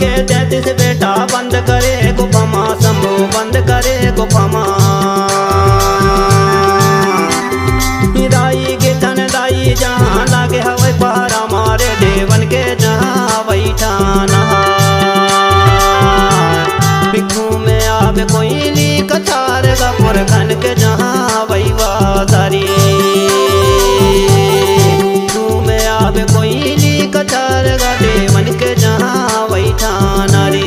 के 33 बेटा बंद करे गुफा माँ, शंभू बंद करे गुफा माँ। दाई के थन दाई जहाँ लागे हवै पहरा मारे देवन के जहाँ बैठाना। भिक्षु में आवे कोयली कछार गपुर खन के जहाँ वैवा सारी। भिक्षु में आवे कोयली कछार गा देवन के जहाँ बैठाना रे।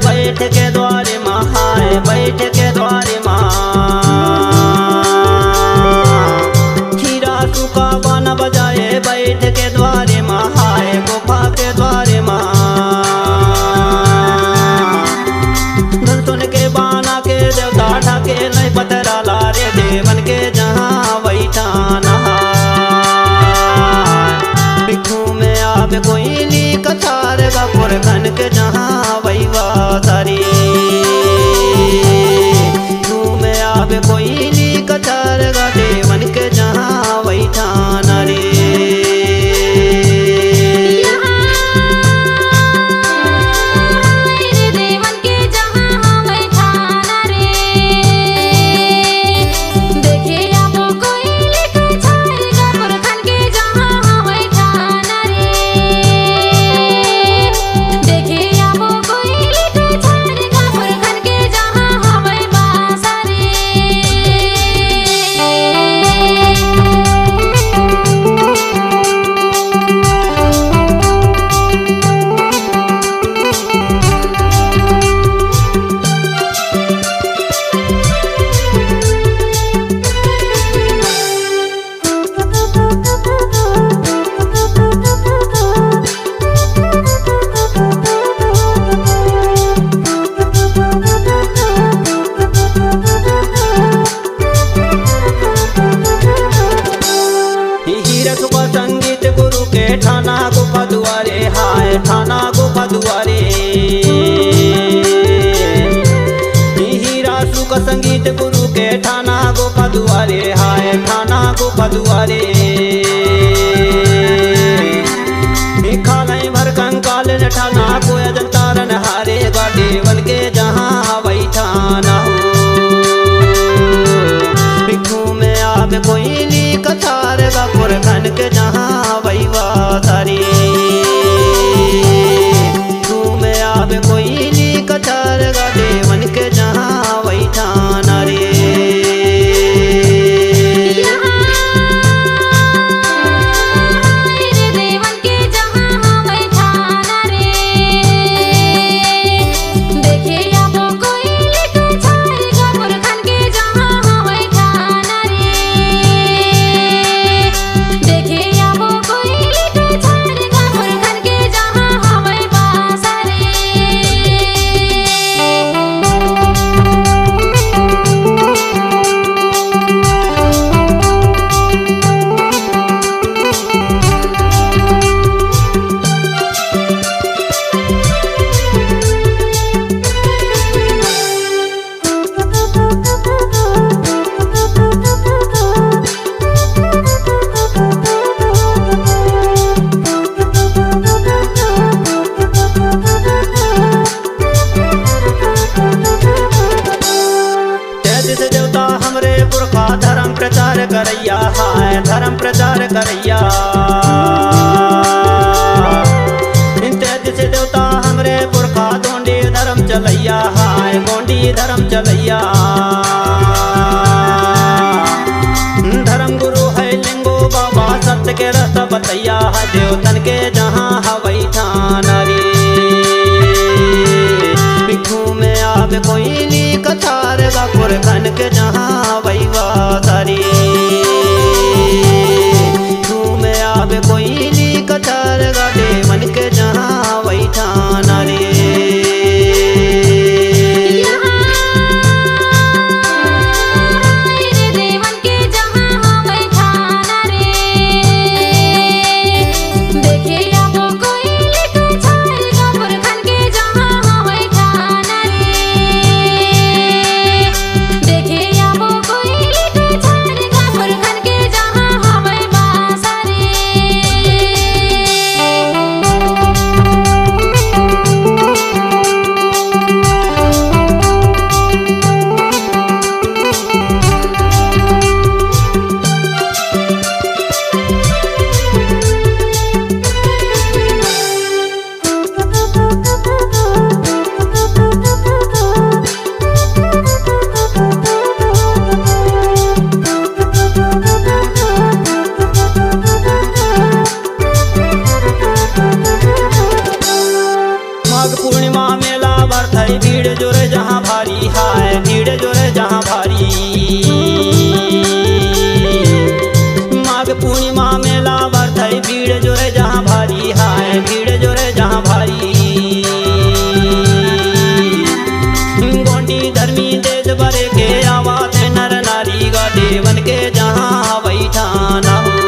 बैठ के द्वारे माँ हाय बैठ के द्वारे माँ। खीरा सूखा बाना बजाए बैठ के द्वारे माँ हाय गुफा के द्वारे माँ। धन सुन के बाना के देवता ढाके नहीं पतरा लारे देवन के जहाँ बैठाना। भिक्षु में आवे कोयली कछार गपुर खन के जहाँ वैवा सारी। भिक्षु में आवे कोयली कछार गा देवन के जहाँ बैठाना रे। संगीत गुरु के ठाना गुफा दुआरे हाय ठाना गुफा दुआरे। हीरा सुख संगीत गुरु के ठाना गुफा दुआरे हाय ठाना गुफा दुआरे। खालई भर कंकाल ठाना कोय जनतारन हारे गा देवन के जहाँ बैठाना हो। भिक्षु में आवे कोयली कछार गपुर खन के जहाँ वैवा सारी। भिक्षु में आवे कोयली कछार गा देवन के जहाँ बैठाना रे। करैया हाय धर्म प्रचार करैया। 33 देवता हई धर्म चलैया। धर्म गुरु है लिंगो बाबा सत्य के रास्ता बतैया। देवतन के जहाँ हवई ठान रे भिक्षु में आवे कोई नी कथार गा पुरखन के जहाँ वही वासारी। भिक्षु में आवे कोई नी कथार गा देवन के जहाँ वही ठान रे। पूर्णिमा मेला बरत है भीड़ जोरे जहाँ भारी है। भीड़ जोरे जहाँ भारी माघ पूर्णिमा मेला बरत है भीड़ जोरे जहाँ भारी है। भीड़ जोरे जहाँ भारी गोंडी धर्मी देश भरे के आवाज है नर नारी गा देवन के जहाँ वही ठाना हो।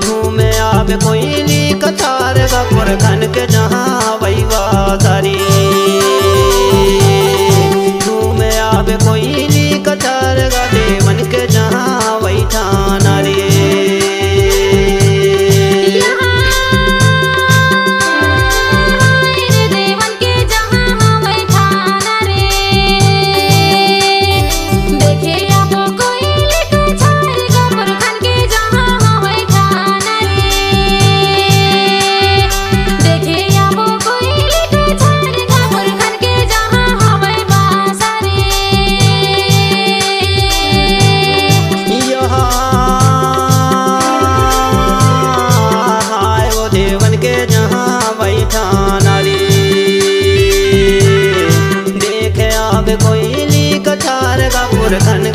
घूमे आवे कोई नी कथार गा पुरखन के जहाँ वही वासारी। घूमे आवे कोई नी कथार गा देवन के जहाँ वही ठाना रे। देखे आवे कोई नी कथार गा पुरखन